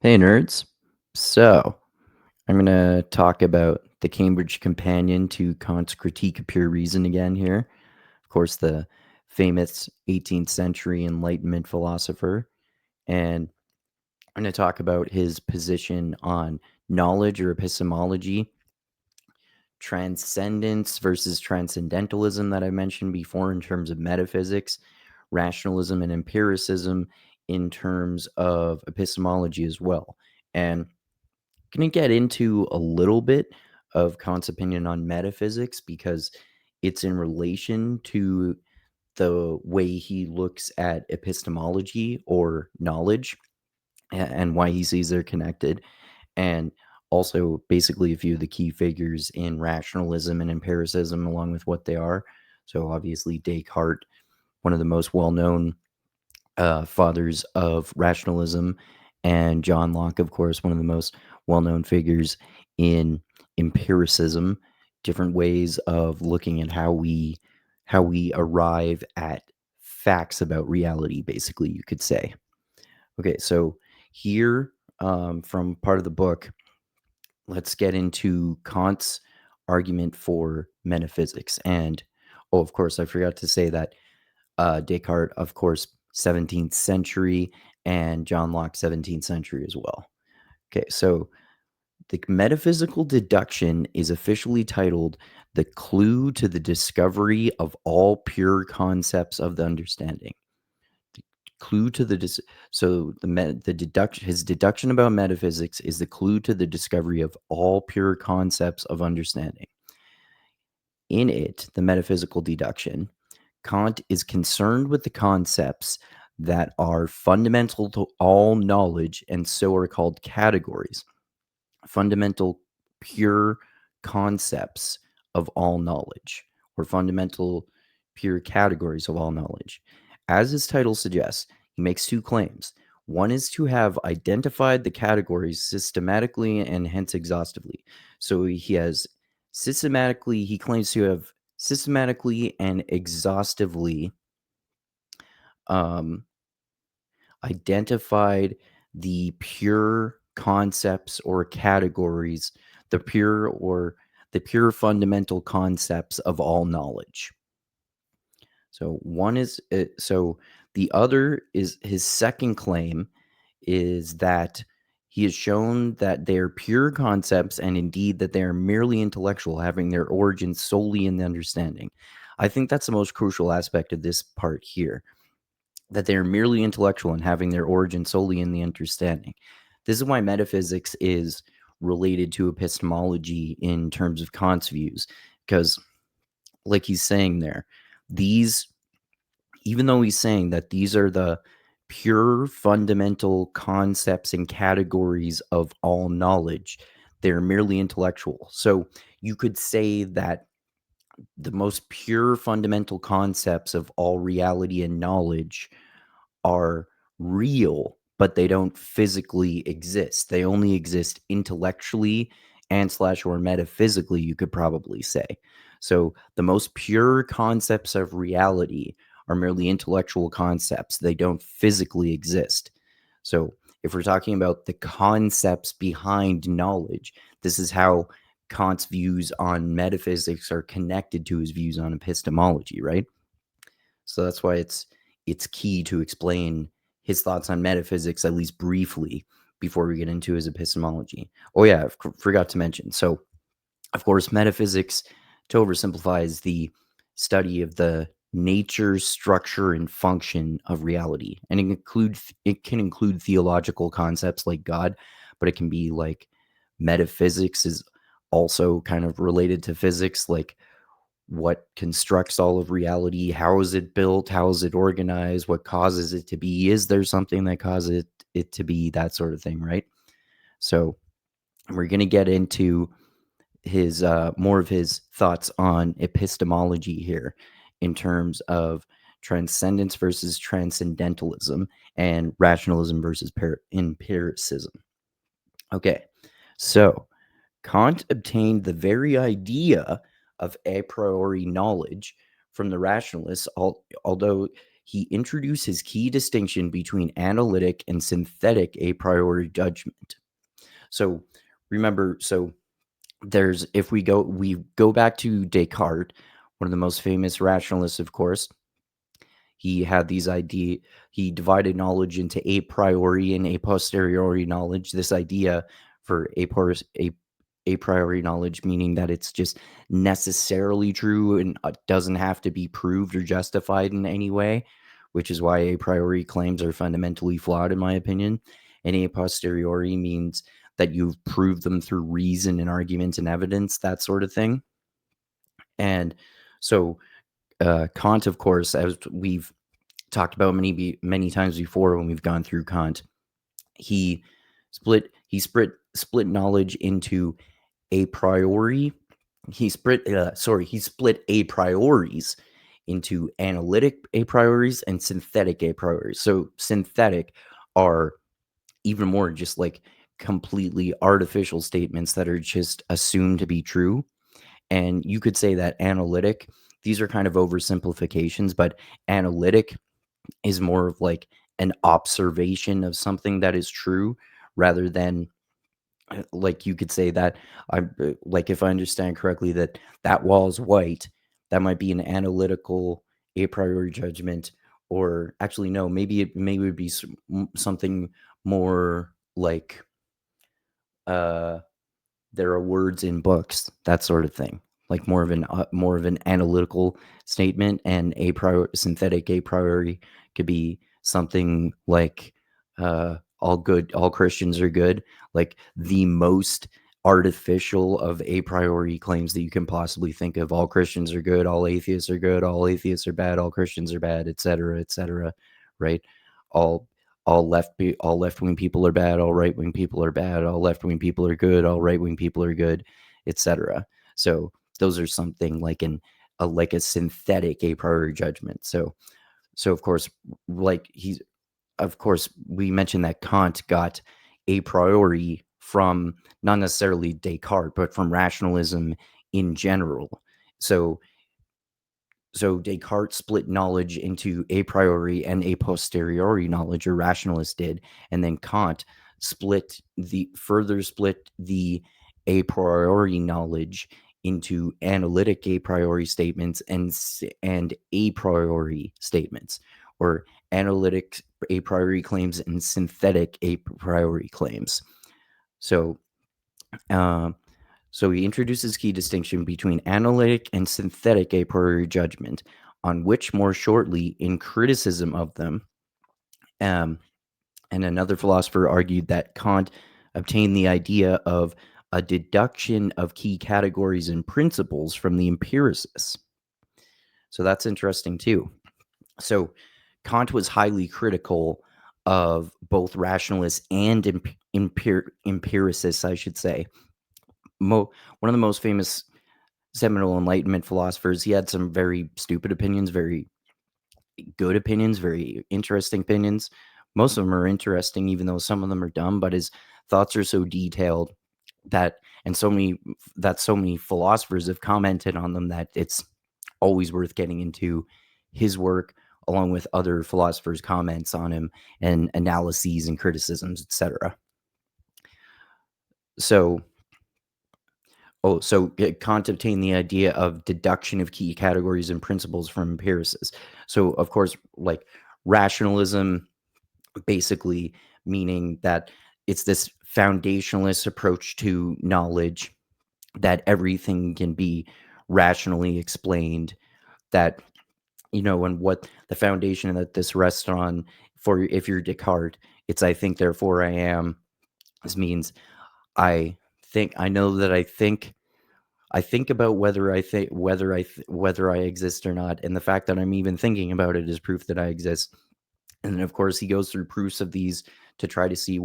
Hey nerds. So, I'm going to talk about the Cambridge Companion to Kant's Critique of Pure Reason again here. Of course, the famous 18th century Enlightenment philosopher. And I'm going to talk about his position on knowledge or epistemology, transcendence versus transcendentalism that I mentioned before in terms of metaphysics, rationalism and empiricism in terms of epistemology as well. And going to get into a little bit of Kant's opinion on metaphysics because it's in relation to the way he looks at epistemology or knowledge and why he sees they're connected. And also, basically, a few of the key figures in rationalism and empiricism, along with what they are. So, obviously, Descartes, one of the most well known fathers of rationalism, and John Locke, of course, one of the most well-known figures in empiricism, different ways of looking at how we arrive at facts about reality, basically, you could say. Okay, so here, from part of the book, let's get into Kant's argument for metaphysics. And, oh, of course, I forgot to say that Descartes, of course, 17th century, and John Locke, 17th century as well. Okay, so the metaphysical deduction is officially titled The Clue to the Discovery of All Pure Concepts of the Understanding. The clue to the so the deduction, his deduction about metaphysics is the clue to the discovery of all pure concepts of understanding. In it, the metaphysical deduction, Kant is concerned with the concepts that are fundamental to all knowledge and so are called categories. Fundamental pure concepts of all knowledge, or fundamental pure categories of all knowledge. As his title suggests, he makes two claims. One is to have identified the categories systematically and hence exhaustively. So he claims to have systematically and exhaustively um, identified the pure concepts or categories, the pure fundamental concepts of all knowledge. So the other is his second claim is that he has shown that they're pure concepts and indeed that they are merely intellectual, having their origin solely in the understanding. I think that's the most crucial aspect of this part here, that they are merely intellectual and having their origin solely in the understanding. This is why metaphysics is related to epistemology in terms of Kant's views, because, like he's saying there, these, even though he's saying that these are the pure fundamental concepts and categories of all knowledge, they're merely intellectual. So you could say that the most pure fundamental concepts of all reality and knowledge are real, but they don't physically exist. They only exist intellectually and slash or metaphysically, you could probably say. So the most pure concepts of reality are merely intellectual concepts. They don't physically exist. So if we're talking about the concepts behind knowledge, this is how Kant's views on metaphysics are connected to his views on epistemology, right? So that's why it's key to explain his thoughts on metaphysics, at least briefly, before we get into his epistemology. Oh yeah, forgot to mention. So, of course, metaphysics, to oversimplify, is the study of the nature, structure, and function of reality, and it can include theological concepts like God, but it can be like metaphysics is also kind of related to physics, like what constructs all of reality, how is it built, how is it organized, what causes it to be, is there something that causes it to be, that sort of thing, right? So we're going to get into his more of his thoughts on epistemology here in terms of transcendence versus transcendentalism and rationalism versus empiricism. Okay, so Kant obtained the very idea of a priori knowledge from the rationalists, although he introduced his key distinction between analytic and synthetic a priori judgment. So remember, there's we go back to Descartes, one of the most famous rationalists, of course. He had he divided knowledge into a priori and a posteriori knowledge. This idea for a priori knowledge, meaning that it's just necessarily true and doesn't have to be proved or justified in any way, which is why a priori claims are fundamentally flawed, in my opinion. And a posteriori means that you've proved them through reason and argument and evidence, that sort of thing. And so Kant, of course, as we've talked about many times before when we've gone through Kant, he split knowledge into a priori. He split a prioris into analytic a prioris and synthetic a prioris. So synthetic are even more just like completely artificial statements that are just assumed to be true. And you could say that analytic, these are kind of oversimplifications, but analytic is more of like an observation of something that is true rather than like you could say that like if I understand correctly that wall is white, that might be an analytical a priori judgment, or actually no, maybe it would be something more like uh there are words in books, that sort of thing, like more of an analytical statement. And synthetic a priori could be something like all Christians are good, like the most artificial of a priori claims that you can possibly think of. All Christians are good, all atheists are good, all atheists are bad, all Christians are bad, etc., right? all all left-wing people are bad, all right-wing people are bad, all left-wing people are good, all right-wing people are good, etc. So those are something like like a synthetic a priori judgment. So of course, like of course we mentioned that Kant got a priori from not necessarily Descartes, but from rationalism in general. So Descartes split knowledge into a priori and a posteriori knowledge, or rationalists did, and then Kant split the a priori knowledge into analytic a priori statements and a priori statements, or analytic a priori claims and synthetic a priori claims. So, um, so he introduces key distinction between analytic and synthetic a priori judgment, on which more shortly in criticism of them. Um, and another philosopher argued that Kant obtained the idea of a deduction of key categories and principles from the empiricists. So that's interesting too. So Kant was highly critical of both rationalists and empiricists, I should say. One of the most famous seminal Enlightenment philosophers. He had some very stupid opinions, very good opinions, very interesting opinions. Most of them are interesting, even though some of them are dumb, but his thoughts are so detailed that, and so many philosophers have commented on them, that it's always worth getting into his work along with other philosophers' comments on him and analyses and criticisms, etc. So Kant obtained the idea of deduction of key categories and principles from empiricists. So, of course, like rationalism, basically meaning that it's this foundationalist approach to knowledge, that everything can be rationally explained, that, and what the foundation that this rests on, for if you're Descartes, it's I think, therefore I am. This means I know that I think about whether I exist or not, and the fact that I'm even thinking about it is proof that I exist. And then, of course, he goes through proofs of these to try to see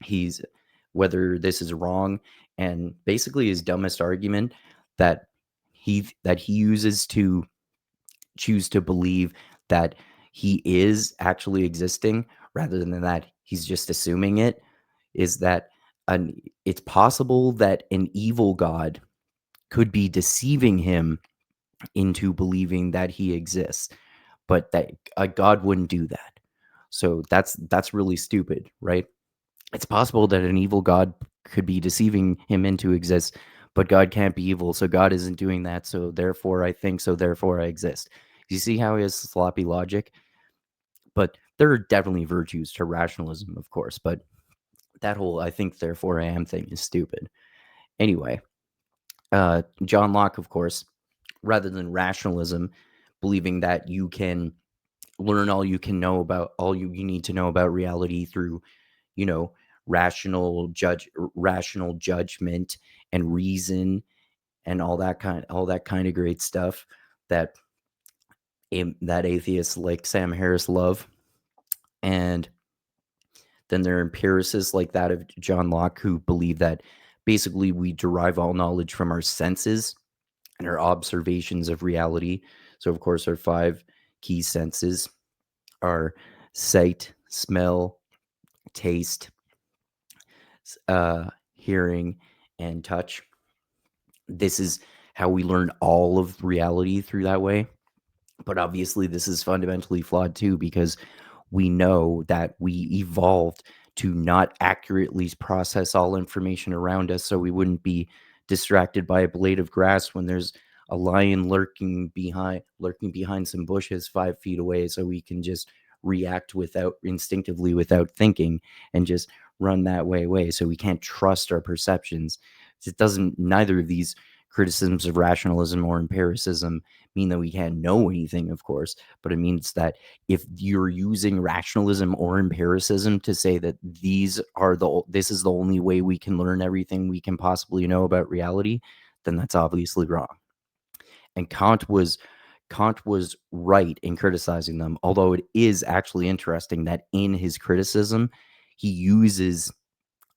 he's whether this is wrong. And basically, his dumbest argument that he uses to choose to believe that he is actually existing rather than that he's just assuming it, is that it's possible that an evil god could be deceiving him into believing that he exists. but that God wouldn't do that. So that's really stupid, right? It's possible that an evil God could be deceiving him into exist, but God can't be evil, so God isn't doing that, so therefore I think, so therefore I exist. You see how he has sloppy logic? But there are definitely virtues to rationalism, of course, but that whole I think, therefore I am thing is stupid. Anyway, John Locke, of course, rather than rationalism, believing that you can learn all you can know about all you need to know about reality through, you know, rational judgment and reason and all that kind of great stuff that that atheists like Sam Harris love. And then there are empiricists like that of John Locke who believe that basically we derive all knowledge from our senses and our observations of reality. So, of course, our five key senses are sight, smell, taste, hearing, and touch. This is how we learn all of reality through that way. But obviously, this is fundamentally flawed too, because we know that we evolved to not accurately process all information around us, so we wouldn't be distracted by a blade of grass when there's a lion lurking behind some bushes 5 feet away, so we can just react without instinctively without thinking and just run that way. So we can't trust our perceptions. It doesn't neither of these criticisms of rationalism or empiricism mean that we can't know anything, of course, but it means that if you're using rationalism or empiricism to say that this is the only way we can learn everything we can possibly know about reality, then that's obviously wrong. And Kant was right in criticizing them, although it is actually interesting that in his criticism he uses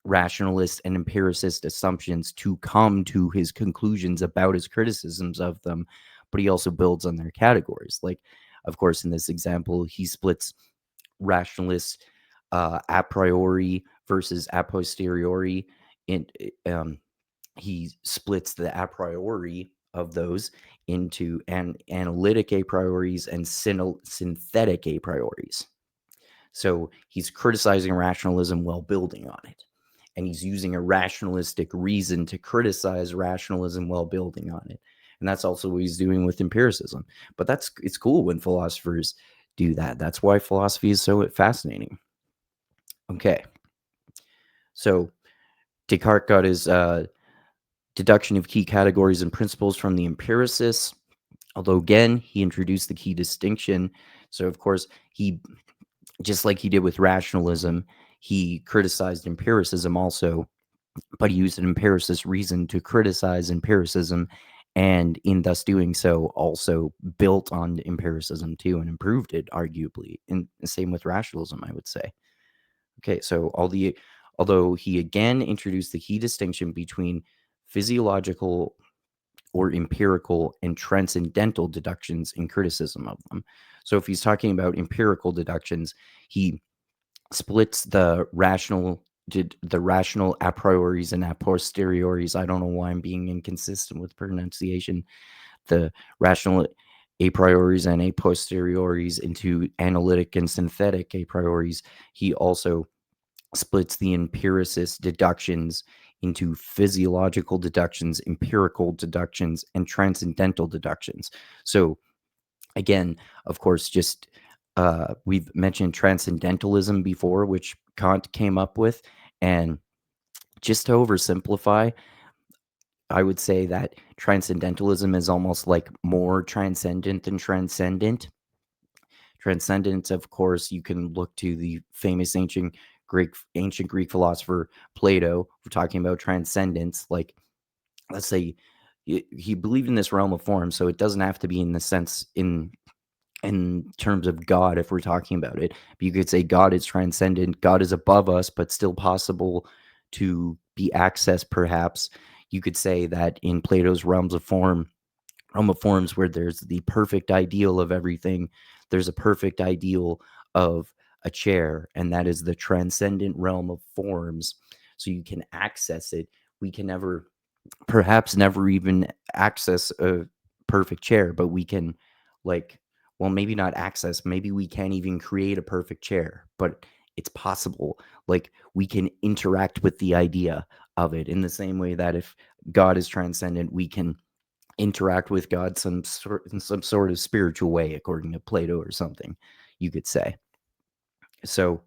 rationalist and empiricist assumptions to come to his conclusions about his criticisms of them, but he also builds on their categories. Like, of course, in this example, he splits rationalists a priori versus a posteriori. In he splits the a priori of those into analytic a prioris and synthetic a prioris. So he's criticizing rationalism while building on it. And he's using a rationalistic reason to criticize rationalism while building on it. And that's also what he's doing with empiricism. But it's cool when philosophers do that. That's why philosophy is so fascinating. Okay. So Descartes got his deduction of key categories and principles from the empiricists. Although, again, he introduced the key distinction. So, of course, he just like he did with rationalism, he criticized empiricism also, but he used an empiricist reason to criticize empiricism, and in thus doing so, also built on empiricism too and improved it, arguably. And the same with rationalism, I would say. Okay, so although he again introduced the key distinction between physiological or empirical and transcendental deductions in criticism of them. So if he's talking about empirical deductions, he splits the rational a prioris and a posteriores. I don't know why I'm being inconsistent with pronunciation. The rational a prioris and a posteriores into analytic and synthetic a prioris. He also splits the empiricist deductions into physiological deductions, empirical deductions, and transcendental deductions. So again, of course, just we've mentioned transcendentalism before, which Kant came up with. And just to oversimplify, I would say that transcendentalism is almost like more transcendent than transcendent. Transcendence, of course, you can look to the famous ancient Greek philosopher Plato. We're talking about transcendence. Like, let's say he believed in this realm of form, so it doesn't have to be in the sense in terms of God if we're talking about it. But you could say God is transcendent, God is above us, but still possible to be accessed, perhaps. You could say that in Plato's realm of forms where there's the perfect ideal of everything, there's a perfect ideal of a chair, and that is the transcendent realm of forms. So you can access it. We can perhaps never even access a perfect chair, but we can, like, well, maybe not access, maybe we can't even create a perfect chair, but it's possible. Like, we can interact with the idea of it in the same way that if God is transcendent, we can interact with God in some sort of spiritual way, according to Plato or something, you could say. So,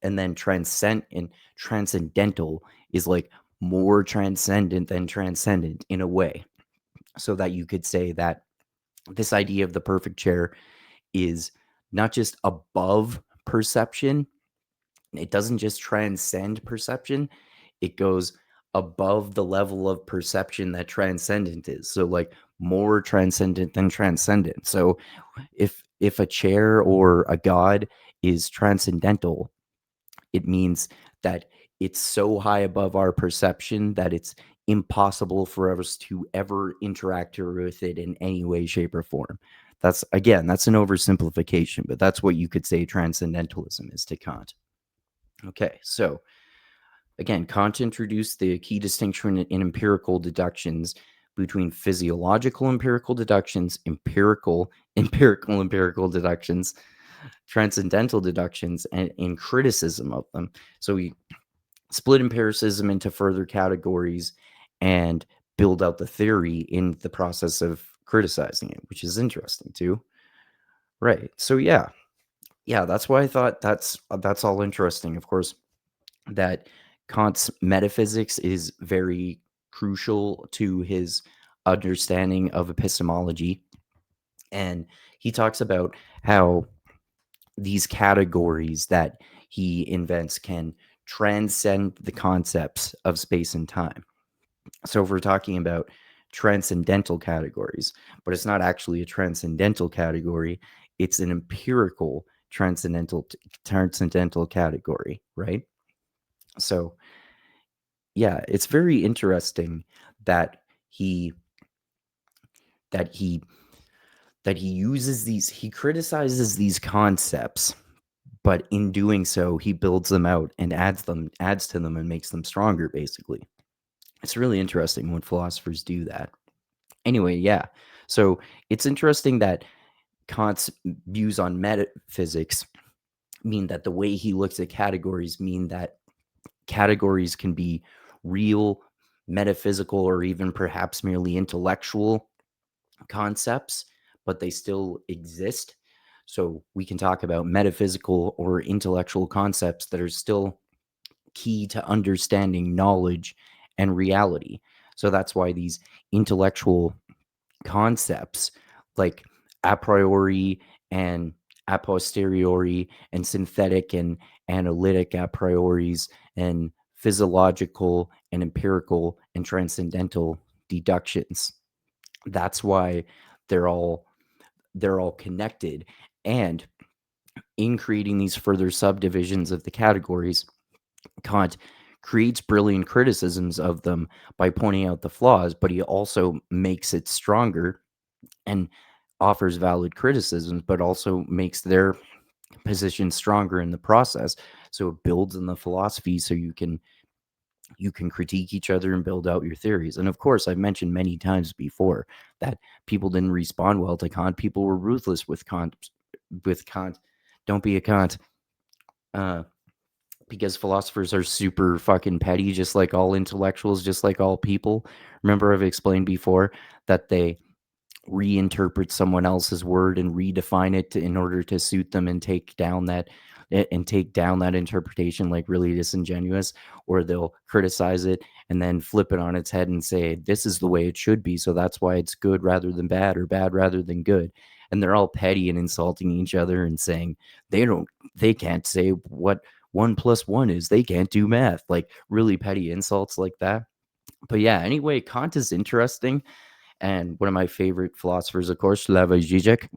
and then transcendental is like more transcendent than transcendent in a way, so that you could say that this idea of the perfect chair is not just above perception. It doesn't just transcend perception, it goes above the level of perception that transcendent is. So, like, more transcendent than transcendent. So if a chair or a god is transcendental, it means that it's so high above our perception that it's impossible for us to ever interact with it in any way, shape, or form. That's, again, that's an oversimplification, but that's what you could say transcendentalism is to Kant. Okay, so again, Kant introduced the key distinction in empirical deductions between physiological empirical deductions, empirical deductions, transcendental deductions, and in criticism of them. So we split empiricism into further categories and build out the theory in the process of criticizing it, which is interesting too. Right. So yeah, that's why I thought that's all interesting. Of course, that Kant's metaphysics is very crucial to his understanding of epistemology, and he talks about how these categories that he invents can transcend the concepts of space and time. So if we're talking about transcendental categories, but it's not actually a transcendental category, it's an empirical transcendental category, right? So yeah, it's very interesting that he that he he criticizes these concepts, but in doing so, he builds them out and adds to them and makes them stronger, basically. It's really interesting when philosophers do that. Anyway, yeah. So it's interesting that Kant's views on metaphysics mean that the way he looks at categories mean that categories can be real, metaphysical, or even perhaps merely intellectual concepts, but they still exist. So we can talk about metaphysical or intellectual concepts that are still key to understanding knowledge and reality. So that's why these intellectual concepts like a priori and a posteriori and synthetic and analytic a prioris and physiological and empirical and transcendental deductions, that's why they're all connected. And in creating these further subdivisions of the categories, Kant creates brilliant criticisms of them by pointing out the flaws, but he also makes it stronger and offers valid criticisms, but also makes their position stronger in the process. So it builds in the philosophy, so you can critique each other and build out your theories. And of course, I've mentioned many times before that people didn't respond well to Kant. People were ruthless with Kant. With Kant, don't be a Kant. Uh, because philosophers are super fucking petty, just like all intellectuals, just like all people. Remember, I've explained before that they reinterpret someone else's word and redefine it in order to suit them and take down that interpretation like really disingenuous, or they'll criticize it and then flip it on its head and say this is the way it should be, so that's why it's good rather than bad, or bad rather than good. And they're all petty and insulting each other and saying they can't say what 1 + 1 is, they can't do math, like really petty insults like that. But yeah, anyway, Kant is interesting, and one of my favorite philosophers, of course, Slavoj Žižek,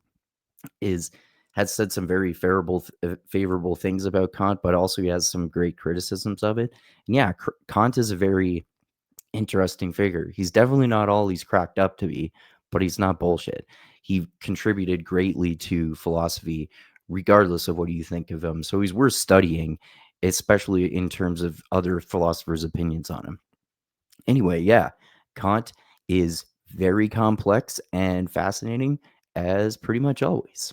is has said some very favorable things about Kant, but also he has some great criticisms of it. And yeah, Kant is a very interesting figure. He's definitely not all he's cracked up to be, but he's not bullshit. He contributed greatly to philosophy, regardless of what you think of him. So he's worth studying, especially in terms of other philosophers' opinions on him. Anyway, yeah, Kant is very complex and fascinating, as pretty much always.